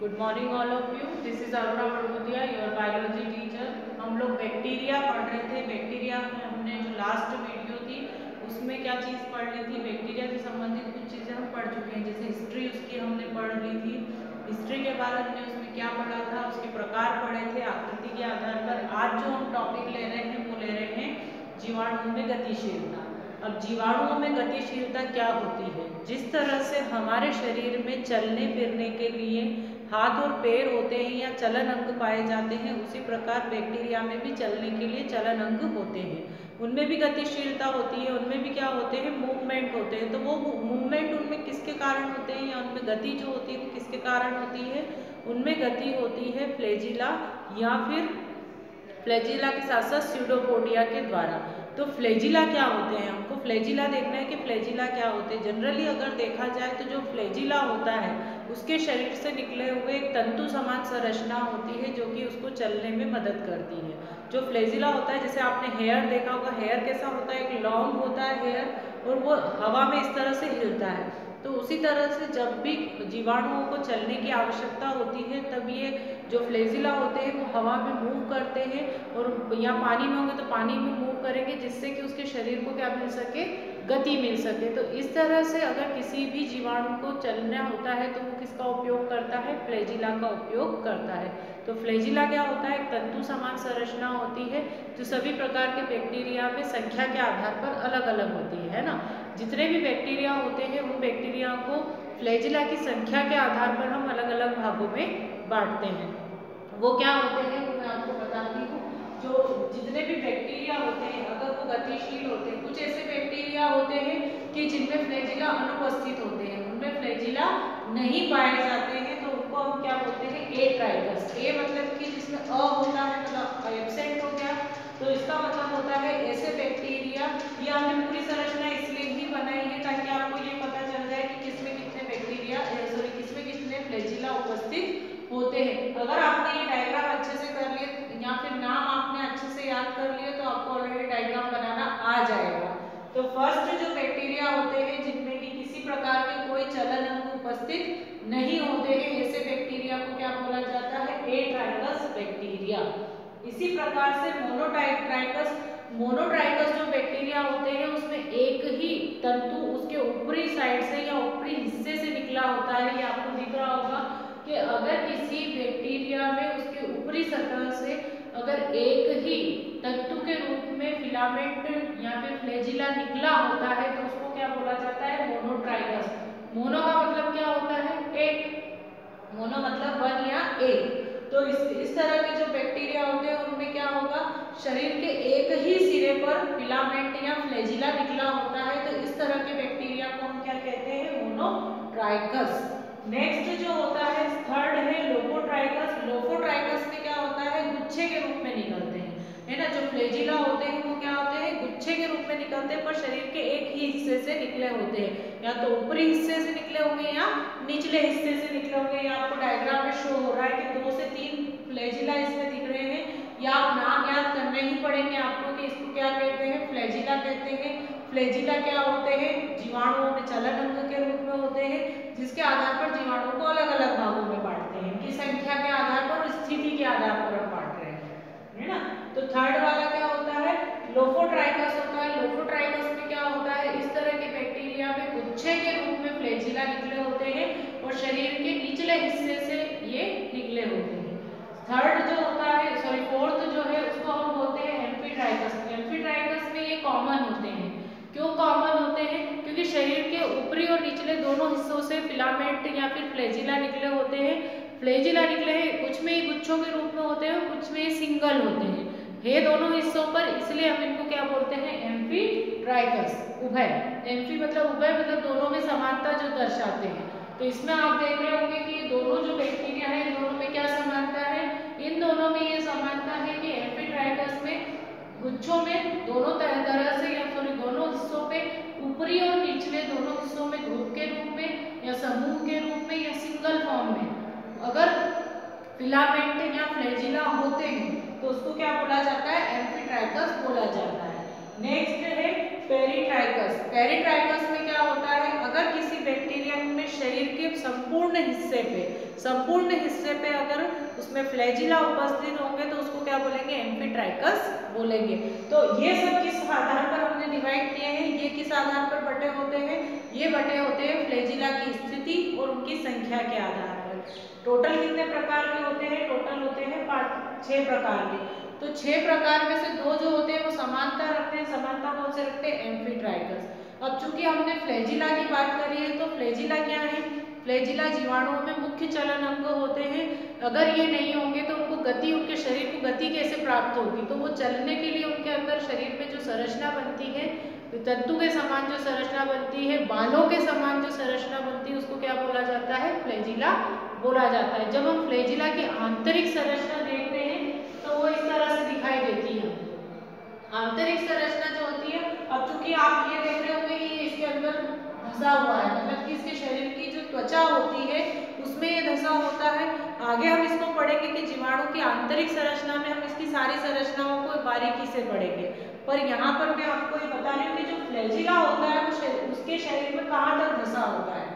Good morning all of you. This is Aruna Badgutiya, your biology teacher. हम लोग bacteria पढ़ रहे थे। बैक्टीरिया में हमने जो लास्ट वीडियो थी उसमें क्या चीज़ पढ़ ली थी, बैक्टीरिया से संबंधित कुछ चीज़ें हम पढ़ चुके हैं। जैसे हिस्ट्री उसकी हमने पढ़ ली थी। हिस्ट्री के बाद हमने उसमें क्या पढ़ा था, उसके प्रकार पढ़े थे आकृति के आधार पर। आज जो हम टॉपिक ले रहे हैं वो ले रहे हैं जीवाणुओं में गतिशीलता। अब जीवाणुओं में गतिशीलता क्या होती है? जिस तरह से हमारे शरीर में चलने फिरने के लिए हाथ और पैर होते हैं या चलन अंग पाए जाते हैं, उसी प्रकार बैक्टीरिया में भी चलने के लिए चलन अंग होते हैं। उनमें भी गतिशीलता होती है, उनमें भी क्या होते हैं, मूवमेंट होते हैं। तो वो मूवमेंट उनमें किसके कारण होते हैं या उनमें गति जो होती है वो किसके कारण होती है? उनमें गति होती है फ्लैजिला या फिर फ्लैजिला के साथ साथ स्यूडोपोडिया के द्वारा। तो फ्लैजिला क्या होते हैं? हमको फ्लैजिला देखना है कि फ्लैजिला क्या होते हैं। जनरली अगर देखा जाए तो जो फ्लैजिला होता है उसके शरीर से निकले हुए एक तंतु समान संरचना होती है जो कि उसको चलने में मदद करती है। जो फ्लैजिला होता है, जैसे आपने हेयर देखा होगा, हेयर कैसा होता है, एक लॉन्ग होता है हेयर और वो हवा में इस तरह से हिलता है। तो उसी तरह से जब भी जीवाणुओं को चलने की आवश्यकता होती है तब ये जो फ्लैजिला होते हैं वो हवा में मूव करते हैं, और या पानी में होंगे तो पानी में मूव करेंगे जिससे कि उसके शरीर को क्या मिल सके, गति मिल सके। तो इस तरह से अगर किसी भी जीवाणु को चलना होता है तो वो किसका उपयोग करता है? फ्लैजिला का उपयोग करता है। तो फ्लैजिला क्या होता है? एक तंतु समान संरचना होती है जो सभी प्रकार के बैक्टीरिया में संख्या के आधार पर अलग अलग होती है ना। जितने भी बैक्टीरिया होते हैं उन बैक्टीरिया को फ्लैजिला की संख्या के आधार पर हम अलग अलग भागों में बांटते हैं। वो क्या होते हैं वो मैं आपको बताती हूँ। जो जितने भी बैक्टीरिया होते हैं अगर वो गतिशील होते हैं, कुछ ऐसे बैक्टीरिया होते हैं कि जिनमें फ्लैजिला अनुपस्थित होते हैं, उनमें फ्लैजिला नहीं पाए जाते हैं, तो उनको हम क्या बोलते हैं? एट्राइकस। ए मतलब कि जिसमें अ होता है, मतलब एब्सेंट हो गया, तो इसका मतलब होता है ऐसे बैक्टीरिया। ये हमने पूरी संरचना इसलिए ही बनाई है ताकि आपको ये पता चल जाए कि किसमें कितने बैक्टीरिया किसमें कितने फ्लैजिला उपस्थित होते हैं। अगर आपने ये डायग्राम अच्छे से कर लिए या फिर नाम आपने अच्छे से याद कर लिए तो आपको ऑलरेडी डायग्राम बनाना आ जाएगा। तो फर्स्ट जो बैक्टीरिया होते हैं जिनमें कि किसी प्रकार के कोई चलन अंग उपस्थित नहीं होते हैं, ऐसे बैक्टीरिया को क्या बोला जाता है? Atrichous bacteria. इसी प्रकार से मोनोट्राइकस जो बैक्टीरिया होते हैं उसमें एक ही तंतु उसके ऊपरी साइड से या ऊपरी हिस्से से निकला होता है। ये आपको दिख रहा होगा कि अगर किसी बैक्टीरिया में उसके ऊपरी सतह से अगर एक ही तंतु के रूप में फिलामेंट या फिर फ्लैजिला निकला होता है तो उसको क्या बोला जाता है? मोनोट्राइकस। मोनो का मतलब क्या होता है? एक। मोनो मतलब वन या एक। तो इस तरह के जो बैक्टीरिया होते हैं उनमें क्या होगा? शरीर के एक ही सिरे पर फिलामेंट या फ्लैजिला निकला होता है। तो इस तरह के बैक्टीरिया को हम क्या कहते हैं? मोनोट्राइकस। नेक्स्ट जो होता है थर्ड है लोफोट्राइकस। लोफोट्राइकस में क्या होता है? गुच्छे के रूप में निकलते हैं, है ना। जो फ्लैजिला होते हैं वो क्या होते हैं? गुच्छे के रूप में निकलते हैं, पर शरीर के एक ही हिस्से से निकले होते हैं, या तो ऊपरी हिस्से से निकले होंगे या निचले हिस्से से निकले होंगे। ये आपको डायग्राम में शो हो रहा है कि 2 से 3 फ्लैजिला इसमें दिख रहे हैं। या आप नाम याद करने ही पड़ेंगे आपको कि इसको क्या कहते हैं? फ्लैजिला कहते हैं। फ्लैजिला क्या होते हैं? जीवाणुओं में चलन अंग के रूप में होते हैं जिसके आधार पर जीवाणुओं को अलग अलग भागों में बांटते हैं। इनकी संख्या के आधार पर और स्थिति के आधार पर हम बांट रहे हैं, है ना। तो थर्ड वाला क्या होता है? लोफोट्राइकस होता है। लोफोट्राइकस में क्या होता है? इस तरह के बैक्टीरिया में गुच्छे के रूप में फ्लैजिला निकले होते हैं और शरीर के निचले हिस्से से ये निकले होते हैं। थर्ड जो होता है, सॉरी फोर्थ जो है उसको हम बोलते हैं एम्फीट्राइकस। एम्फीट्राइकस में ये कॉमन होते हैं। क्यों कॉमन होते हैं? क्योंकि शरीर के ऊपरी और निचले दोनों हिस्सों से फिलामेंट या फिर फ्लैजिला निकले होते हैं। फ्लैजिला निकले हैं, कुछ में ही गुच्छों के रूप में होते हैं, कुछ में ही सिंगल होते हैं, ये दोनों हिस्सों पर, इसलिए हम इनको क्या बोलते हैं? एम्फीट्राइकस, उभय। एम्फी मतलब उभय, मतलब दोनों में समानता जो दर्शाते हैं। तो इसमें आप देख रहे होंगे कि ये दोनों जो बैक्टीरिया है इन दोनों में क्या समानता है? इन दोनों में ये समानता है कि एम्फीट्राइकस में गुच्छों में दोनों तरह से या सॉरी दोनों हिस्सों पे ऊपरी और निचले दोनों हिस्सों में ग्रुप के रूप में या समूह के रूप में या सिंगल फॉर्म में अगर फिलामेंट या फ्लैजिला होते हैं तो उसको क्या बोला जाता है? एम्फीट्राइकस बोला जाता है। नेक्स्ट है पेरिट्राइकस। पेरिट्राइकस में क्या होता है? अगर किसी बैक्टीरिया में शरीर के संपूर्ण हिस्से पे अगर उसमें फ्लैजिला उपस्थित होंगे तो उसको क्या बोलेंगे, एम्फीट्राइकस बोलेंगे। तो ये सब किस आधार पर हमने डिवाइड किए हैं, ये किस आधार पर बटे होते हैं, ये बटे होते हैं फ्लैजिला की स्थिति और उनकी संख्या के आधार पर। टोटल कितने प्रकार के होते हैं, टोटल होते हैं 6 प्रकार के। तो 6 प्रकार में से 2 जो होते हैं वो समानता रखते हैं, समानता कौन से रखते हैं, एम्फीट्राइकस। अब चूंकि हमने फ्लैजिला की बात करी है तो फ्लैजिला क्या है, फ्लैजिला जीवाणुओं में मुख्य चलन अंग होते हैं। अगर ये नहीं होंगे तो उनको गति, उनके शरीर को गति कैसे प्राप्त होगी, तो वो चलने के लिए उनके अंदर शरीर में जो संरचना बनती है, तंतु के समान जो संरचना बनती है, बालों के समान जो संरचना बनती है, उसको क्या बोला जाता है, फ्लैजिला बोला जाता है। जब हम फ्लैजिला की आंतरिक संरचना देखते हैं तो वो इस तरह से दिखाई देती है। आंतरिक संरचना जो होती है, अब चूंकि आप ये देख रहे होंगे कि इसके अंदर धंसा हुआ है, मतलब कि इसके शरीर की जो त्वचा होती है उसमें ये धंसा होता है। आगे हम इसको पढ़ेंगे कि जीवाणु की आंतरिक संरचना में हम इसकी सारी संरचनाओं को बारीकी से पढ़ेंगे। पर यहाँ पर मैं आपको ये बता रही हूँ कि जो फ्लैजिला होता है वो उसके शरीर में कहाँ तक धंसा होता है।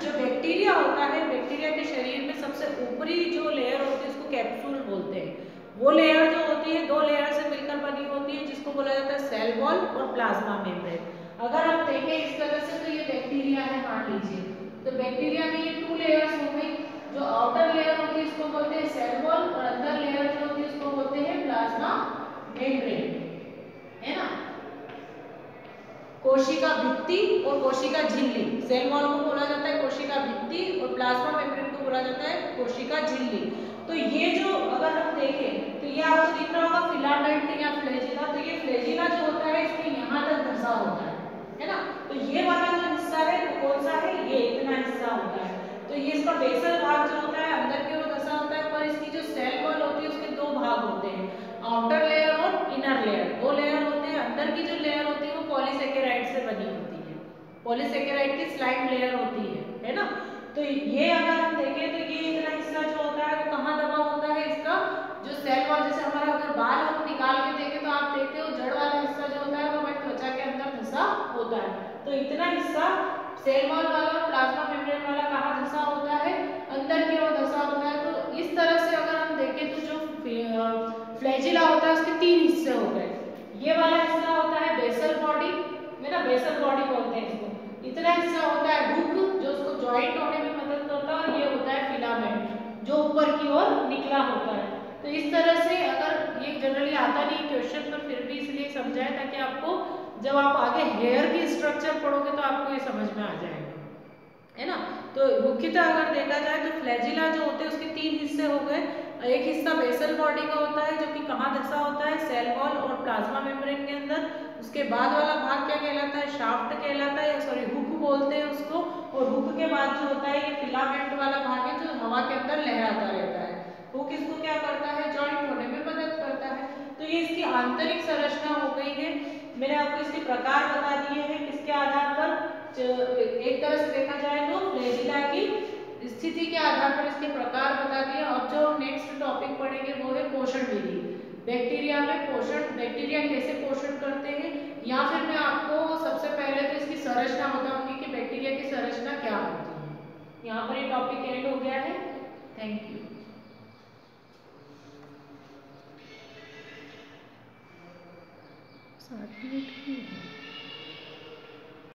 जो बैक्टीरिया होता है, बैक्टीरिया के शरीर में सबसे ऊपरी जो लेयर होती है उसको कैप्सूल बोलते हैं। वो लेयर जो होती है 2 लेयर से मिलकर बनी होती है, जिसको बोला जाता है सेल वॉल और प्लाज्मा मेम्ब्रेन। अगर आप देखें इस तरह से तो ये बैक्टीरिया है मान लीजिए, तो बैक्टीरिया में ये 2 लेयर्स हो गई। जो आउटर लेयर होती है इसको बोलते हैं सेल वॉल और अंदर लेयर जो होती है उसको बोलते हैं प्लाज्मा मेम्ब्रेन, है ना। कोशिका भित्ति और कोशिका झिल्ली, सेल वॉल को बोला जाता है कोशिका भित्ति और प्लाज्मा मेम्ब्रेन को बोला जाता है कोशिका झिल्ली। तो ये जो अगर हम देखें तो ये आपको दिख रहा होगा फिलामेंट या फ्लैजिला। तो ये फ्लैजिला जो होता है इसके यहाँ तक धंसा होता है ना। तो ये वाला जो हिस्सा है वो कौन सा है, ये इतना हिस्सा होता है। तो ये इसका बेसल भाग जो होता है अंदर की ओर धंसा होता है। पर इसकी जो सेल वॉल होती है उसके 2 भाग होते हैं, आउटर लेयर और इनर लेयर। 2 लेयर होते हैं। अंदर की जो लेयर होती है वो पॉलीसेकेराइड से बनी होती है, पॉलीसेकेराइड की स्लाइड लेयर होती है ना। तो ये अगर हम देखें तो ये इतना हिस्सा जो होता है वो कहाँ दबा होता है, इसका जो सेल वॉल, जैसे हमारा अगर बाल हम निकाल के देखें तो आप देखते हो जड़ वाला हिस्सा जो होता है वो हमारी त्वचा के अंदर धंसा होता है। तो इतना हिस्सा सेल वॉल वाला और प्लाज्मा मेम्ब्रेन वाला कहाँ धंसा होता है, अंदर की ओर धंसा होता है। तो इस तरह से अगर हम देखें तो जो फ्लैजिला होता है उसके 3 हिस्से हो गए। ये वाला हिस्सा होता है बेसल बॉडी, है ना, बेसल बॉडी बोलते हैं इसको। इतना हिस्सा होता है हुक जो उसको जॉइंट होने में मदद करता है, और ये होता है फिलामेंट जो ऊपर की ओर निकला होता है। तो इस तरह से, अगर ये जनरली आता नहीं क्वेश्चन पर फिर भी इसलिए समझाया ताकि आपको जब आप आगे हेयर की स्ट्रक्चर पढ़ोगे तो आपको ये समझ में आ जाएगा, है ना। तो मुख्यतः अगर देखा जाए तो फ्लैजिला जो होते हैं उसके 3 हिस्से हो गए। एक हिस्सा बेसल बॉडी का होता है जो कि कहाँ धंसा होता है, सेल वॉल और प्लाज्मा मेम्ब्रेन के अंदर। उसके बाद वाला भाग क्या कहलाता है, शाफ्ट कहलाता है, सॉरी हुक बोलते हैं उसको। और हुक के बाद जो होता है ये फिलामेंट वाला भाग है जो हवा के अंदर लहराता रहता है। हुक इसको क्या करता है, जॉइंट होने में मदद करता है। तो ये इसकी आंतरिक संरचना हो गई है। मैंने आपको इसके प्रकार बता दिए हैं किसके आधार पर, एक तरह से देखा जाए तो फ्लैजिला की स्थिति के आधार पर इसके प्रकार बता दिए। अब जो नेक्स्ट टॉपिक पढ़ेंगे वो है पोषण विधि। बैक्टीरिया में पोषण, बैक्टीरिया कैसे पोषण करते हैं, या फिर मैं आपको सबसे पहले तो इसकी संरचना बताऊंगी कि बैक्टीरिया की संरचना क्या होती है। यहाँ पर ये टॉपिक एंड हो गया है। Thank you.